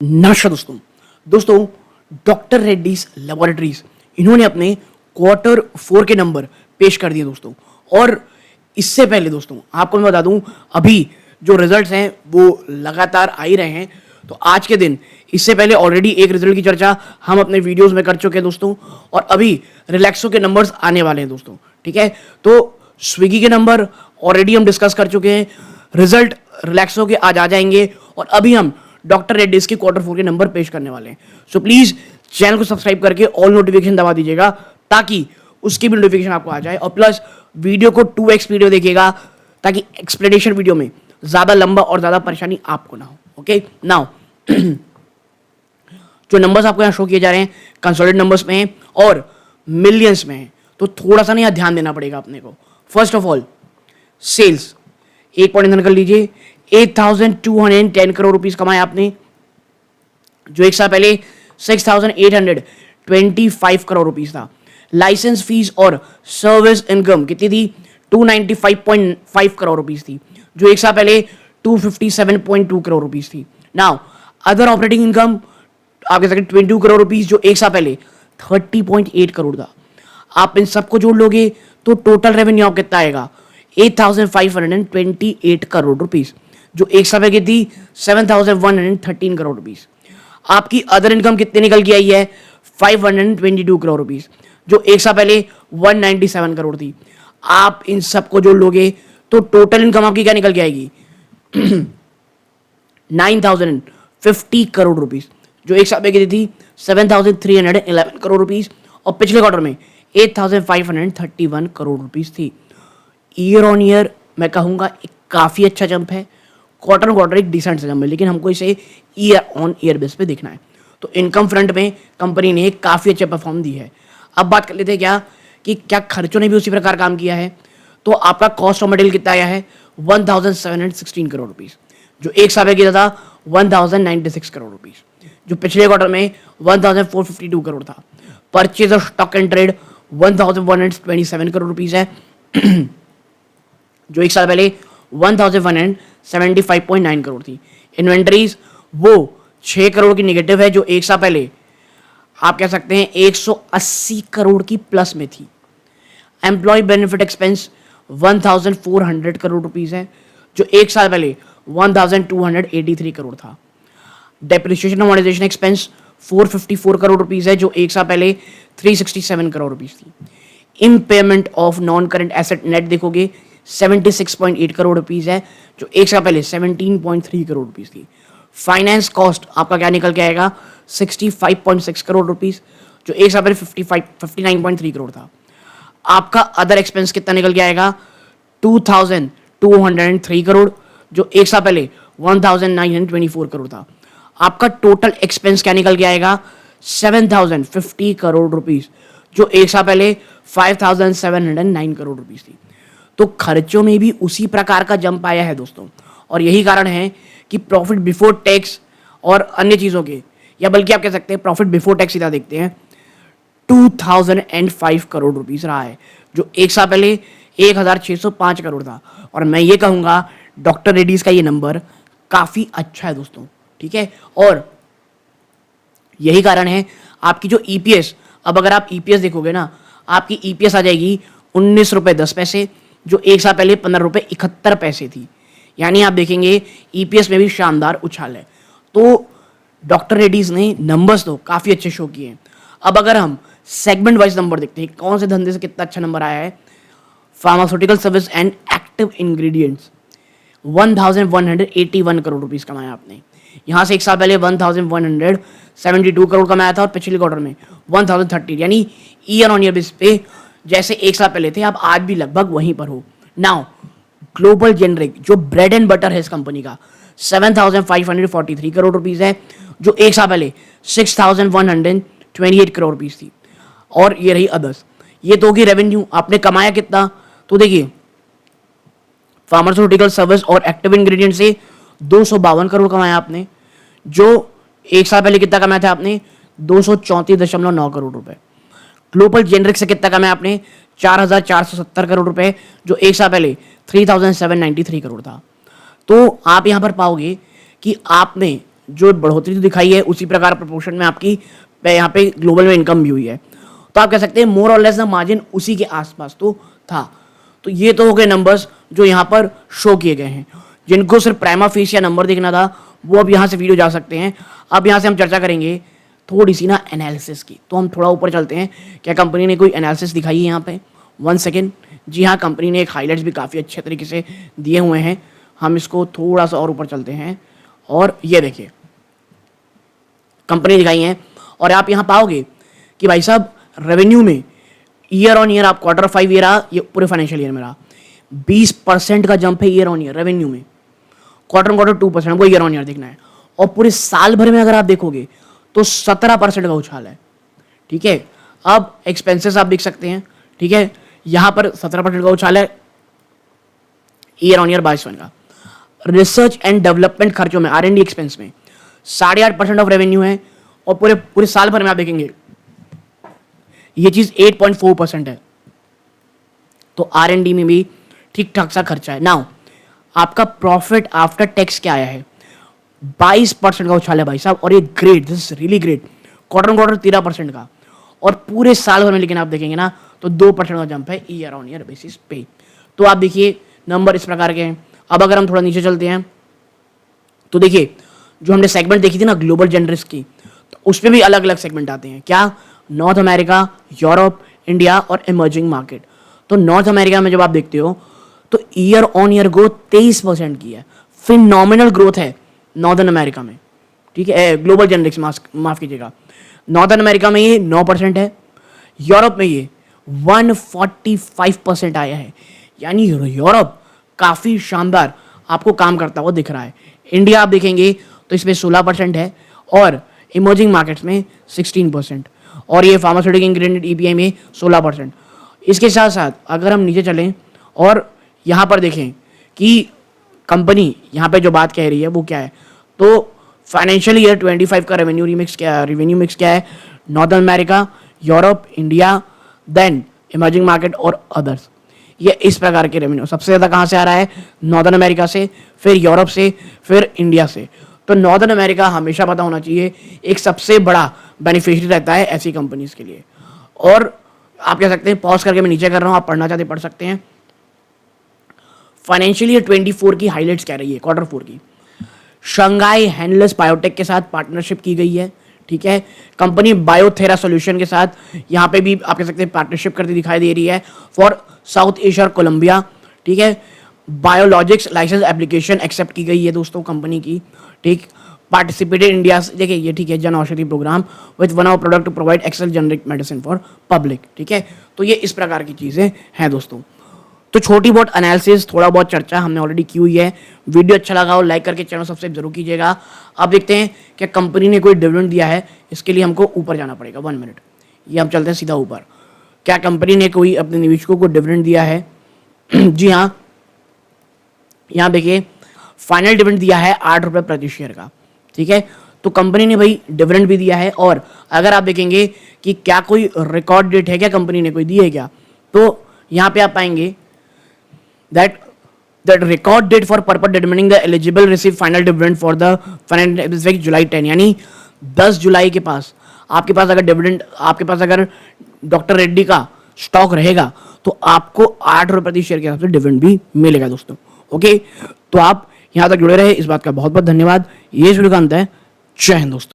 नमस्कार दोस्तों doctor Reddy's laboratories इन्होंने अपने क्वार्टर 4 के नंबर पेश कर दिए दोस्तों। और इससे पहले दोस्तों आपको मैं बता दूं, अभी जो रिजल्ट्स हैं वो लगातार आ ही रहे हैं। तो आज के दिन इससे पहले ऑलरेडी एक रिजल्ट की चर्चा हम अपने वीडियोस में कर चुके हैं दोस्तों, और अभी रिलैक्सो के नंबर्स आने वाले हैं दोस्तों। ठीक है, तो स्विगी के नंबर ऑलरेडी हम डिस्कस कर चुके हैं, रिजल्ट रिलैक्सो के आज आ जाएंगे, और अभी हम डॉक्टर रेड्डीज के क्वार्टर 4 के नंबर पेश करने वाले हैं। सो प्लीज चैनल को सब्सक्राइब करके ऑल नोटिफिकेशन दबा दीजिएगा ताकि उसकी भी नोटिफिकेशन आपको आ जाए, और प्लस वीडियो को 2x वीडियो देखिएगा ताकि एक्सप्लेनेशन वीडियो में ज्यादा लंबा और ज्यादा परेशानी आपको ना हो। ओके, नाउ जो नंबर्स आपको यहाँ शो किए जा रहे हैं कंसोलिडेटेड नंबर्स में हैं और मिलियंस में हैं, तो थोड़ा सा ना यहाँ ध्यान देना पड़ेगा अपने को। फर्स्ट ऑफ ऑल सेल्स, एक पॉइंट ध्यान कर लीजिए, 8,210 करोड़ रुपीस कमाए आपने, जो एक साल पहले 6,825 करोड़ रुपीस था। लाइसेंस फीस और सर्विस इनकम कितनी थी? 295.5 करोड़ रुपीस थी, जो एक साल पहले 257.2 करोड़ रुपीस थी। नाउ अदर ऑपरेटिंग इनकम आप कह सकते 22 करोड़ रुपीस, जो एक साल पहले 30.8 करोड़ था। आप इन सबको जोड़ लोगे तो टोटल रेवेन्यू आप कितना आएगा? 8,528 करोड़ रुपीस, जो एक साल पहले थी 7,113 करोड़ रुपीस। आपकी अदर इनकम कितनी निकल के आई है? 522 करोड़ रुपीस, जो एक साल पहले 197 करोड़ थी। आप इन सबको जोड़ लोगे तो टोटल इनकम आपकी क्या निकल के आएगी? 9,050 करोड़ रुपीस, जो एक साल पहले थी 7,311 करोड़ रुपीस, और पिछले क्वार्टर में 8,531 करोड़ रुपीस थी। ईयर ऑन ईयर मैं कहूँगा एक काफ़ी अच्छा जंप है, क्वार्टर क्वार्टर एक डिसेंट जंप है, लेकिन हमको इसे ईयर ऑन ईयर बेस पे देखना है। तो इनकम फ्रंट में कंपनी ने काफ़ी अच्छा परफॉर्म दी है। अब बात कर लेते हैं क्या खर्चों ने भी उसी प्रकार काम किया है। तो आपका कॉस्ट ऑफ मटेरियल कितना आया है? 1,716 करोड़ रुपीस, जो एक साल पहले था 1,096 करोड़ रुपीस, जो पिछले क्वार्टर में 1,452 करोड़ था। Purchase of stock and trade 1,127 crore rupees है, जो एक साल पहले 1,175.9 करोड़ थी। इन्वेंटरीज वो 6 करोड़ की नेगेटिव है, जो एक साल पहले आप कह सकते हैं 180 करोड़ की प्लस में थी। Employ benefit expense 1,400 crore rupees है, जो एक साल पहले 1,283 करोड़ था। डेप्रिसिएशन और अमोर्टाइजेशन एक्सपेंस 454 करोड़ रुपीस है, जो एक साल पहले 367 करोड़ रुपीस थी। Impairment of non current asset net देखोगे 76.8 करोड़ रुपीस है, जो एक साल पहले 17.3 करोड़ रुपीस थी। फाइनेंस कॉस्ट आपका क्या निकल के आएगा? 65.6 करोड़ रुपीस, जो एक साल पहले 59.3 करोड़ था। आपका अदर एक्सपेंस कितना निकल के आएगा? 2,203 करोड़, जो एक साल पहले 1,924 करोड़ था। आपका टोटल एक्सपेंस क्या निकल के आएगा? 7,050 करोड़ रुपीस, जो एक साल पहले 5,709 करोड़ रुपीस थी। तो खर्चों में भी उसी प्रकार का जंप आया है दोस्तों, और यही कारण है कि प्रॉफिट बिफोर टैक्स और अन्य चीज़ों के, या बल्कि आप कह सकते हैं प्रॉफिट बिफोर टैक्स सीधा देखते हैं, 2,005 करोड़ रुपीस रहा है, जो एक साल पहले 1,605 करोड़ था। और मैं ये कहूँगा डॉक्टर रेड्डीज का ये नंबर काफ़ी अच्छा है दोस्तों। ठीक है, और यही कारण है आपकी जो ईपीएस, अब अगर आप ईपीएस देखोगे ना, आपकी ईपीएस आ जाएगी 19 रुपये 10 पैसे, जो एक साल पहले 15 रुपये 71 पैसे थी। यानी आप देखेंगे ईपीएस में भी शानदार उछाल है। तो डॉक्टर रेड्डीज ने नंबर्स तो काफ़ी अच्छे शो किए हैं। अब अगर हम सेगमेंट वाइज नंबर देखते हैं, कौन से धंधे से कितना अच्छा नंबर आया है। Pharmaceutical service and active ingredients 1,181 crore rupees कमाया आपने। यहाँ से एक साल पहले 1,172 करोड़ कमाया था, और पिछले क्वार्टर में 1,030, यानी ईयर ऑन ईयर बेस पे जैसे एक साल पहले थे, आप आज भी लगभग वहीं पर हो। नाउ ग्लोबल जेनरिक जो ब्रेड एंड बटर है इस कंपनी का 7,543 करोड़ रुपीस है, जो एक साल पहले 6,128 करोड़ रुपीस थी। और ये रही अदर्स, ये तो होगी रेवेन्यू। आपने कमाया कितना? तो देखिए फार्मास्यूटिकल सर्विस और एक्टिव इंग्रेडिएंट से 252 करोड़ कमाया आपने, जो एक साल पहले कितना कमाया था आपने? 234.9 करोड़ रुपए। ग्लोबल जेनरिक से कितना कमाया आपने? 4,470 करोड़ रुपए, जो एक साल पहले 3,793 करोड़ था। तो आप यहां पर पाओगे कि आपने जो बढ़ोतरी तो दिखाई है उसी प्रकार प्रोपोर्शन में आपकी यहाँ पे ग्लोबल में इनकम भी हुई है। तो आप कह सकते हैं मोर और लेस द मार्जिन उसी के आसपास तो था। तो ये तो हो गए नंबर्स जो यहाँ पर शो किए गए हैं। जिनको सिर्फ प्राइमा फेस या नंबर देखना था वो अब यहाँ से वीडियो जा सकते हैं। अब यहाँ से हम चर्चा करेंगे थोड़ी सी ना एनालिसिस की। तो हम थोड़ा ऊपर चलते हैं, क्या कंपनी ने कोई एनालिसिस दिखाई है यहाँ पे? 1 सेकेंड। जी हाँ, कंपनी ने एक हाईलाइट्स भी काफ़ी अच्छे तरीके से दिए हुए हैं। हम इसको थोड़ा सा और ऊपर चलते हैं और ये देखिए कंपनी दिखाई है। और आप यहाँ पाओगे कि भाई साहब रेवेन्यू में ईयर ऑन ईयर आप Q5 ये रहा, ये पूरे फाइनेंशियल ईयर में रहा 20% का जंप है ईयर ऑन ईयर रेवेन्यू में। क्वार्टर 2% हमको ईयर ऑन ईयर देखना है। और पूरे साल भर में अगर आप देखोगे तो 17% का उछाल है। ठीक है, अब एक्सपेंसेस आप देख सकते हैं। ठीक है, यहां पर 17% का उछाल है ईयर ऑन ईयर 22 का। रिसर्च एंड डेवलपमेंट खर्चों में R&D एक्सपेंस में 8.5% ऑफ रेवेन्यू है। और पूरे पूरे साल भर में आप देखेंगे ये चीज 8.4% है। तो R&D में भी ठीक ठाक सा खर्चा है। नाउ आपका प्रॉफिट आफ्टर टैक्स क्या आया है? 22% का उछाल है भाई साहब। और ये great, this is really great. Quarter 13% का। और पूरे साल भर में लेकिन आप देखेंगे ना तो 2% का जंप है ईयर ऑन ईयर बेसिस पे। तो आप देखिए नंबर इस प्रकार के हैं। अब अगर हम थोड़ा नीचे चलते हैं तो देखिए जो हमने सेगमेंट देखी थी ना ग्लोबल जेनरिक्स की, तो उसमें भी अलग अलग सेगमेंट आते हैं। क्या? नॉर्थ अमेरिका, यूरोप, इंडिया और इमर्जिंग मार्केट। तो नॉर्थ अमेरिका में जब आप देखते हो तो ईयर ऑन ईयर ग्रोथ 23% की है। फिनोमिनल ग्रोथ है नॉर्दर्न अमेरिका में। ठीक है, ग्लोबल जेनरिक्स माफ कीजिएगा। नॉर्दर्न अमेरिका में ये 9% है। यूरोप में ये 145% आया है। यानी यूरोप काफी शानदार आपको काम करता हुआ दिख रहा है। इंडिया आप देखेंगे तो इसमें 16% है और इमर्जिंग मार्केट्स में 16%। और ये फार्मास्यूटिकल इंग्रेडिएंट EPI में 16%। इसके साथ साथ अगर हम नीचे चलें और यहाँ पर देखें कि कंपनी यहाँ पे जो बात कह रही है वो क्या है, तो फाइनेंशियल ईयर 25 का रेवेन्यू मिक्स क्या है? Northern America, Europe, India, then emerging market और अदर्स। ये इस प्रकार के रेवेन्यू सबसे ज़्यादा कहाँ से आ रहा है? नॉर्दर्न अमेरिका से, फिर यूरोप से, फिर इंडिया से। तो नॉर्दर्न अमेरिका हमेशा पता होना चाहिए एक सबसे बड़ा बेनिफिशियरी रहता है ऐसी कंपनीज के लिए। और आप कह सकते हैं, पॉज करके मैं नीचे कर रहा हूँ, आप पढ़ना चाहते पढ़ सकते हैं। फाइनेंशियल ईयर 24 की हाइलाइट्स क्या रही है? Q4 की शंघाई हैंडलेस बायोटेक के साथ पार्टनरशिप की गई है। ठीक है, कंपनी बायोथेरा सॉल्यूशन के साथ यहाँ पे भी आप कह सकते हैं पार्टनरशिप करती दिखाई दे रही है फॉर साउथ एशिया और कोलंबिया। ठीक है, बायोलॉजिक्स लाइसेंस एप्लीकेशन एक्सेप्ट की गई है दोस्तों कंपनी की। ठीक, पार्टिसिपेटेड इंडिया, देखिए ये ठीक है, Jan Aushadhi programme with one of product to provide excel generic medicine for public. ठीक है, तो ये इस प्रकार की चीज़ें हैं दोस्तों। तो छोटी बहुत एनालिसिस, थोड़ा बहुत चर्चा हमने ऑलरेडी की हुई है। वीडियो अच्छा लगा हो लाइक करके चैनल सब्सक्राइब जरूर कीजिएगा। अब देखते हैं कि कंपनी ने कोई डिविडेंड दिया है। इसके लिए हमको ऊपर जाना पड़ेगा 1 मिनट। ये हम चलते हैं सीधा ऊपर। क्या कंपनी ने कोई अपने निवेशकों को डिविडेंड दिया है? जी हाँ, यहाँ देखिए फाइनल डिविडेंड दिया है 8 रुपये प्रति शेयर का। ठीक है, तो कंपनी ने भाई डिविडेंड भी दिया है। और अगर आप देखेंगे कि क्या कोई रिकॉर्ड डेट है, क्या कंपनी ने कोई दी है क्या, तो यहाँ पे आप पाएंगे that record date for purpose determining the eligible receive final dividend for the financial July 10, यानी 10 जुलाई के पास आपके पास अगर डिविडेंड, आपके पास अगर डॉक्टर रेड्डी का स्टॉक रहेगा तो आपको 8 रुपये प्रति शेयर के हिसाब से डिविडेंड भी मिलेगा दोस्तों। ओके, तो आप यहाँ तक जुड़े रहे, इस बात का बहुत बहुत धन्यवाद। ये वीडियो का अंत है। जय हिंद दोस्तों।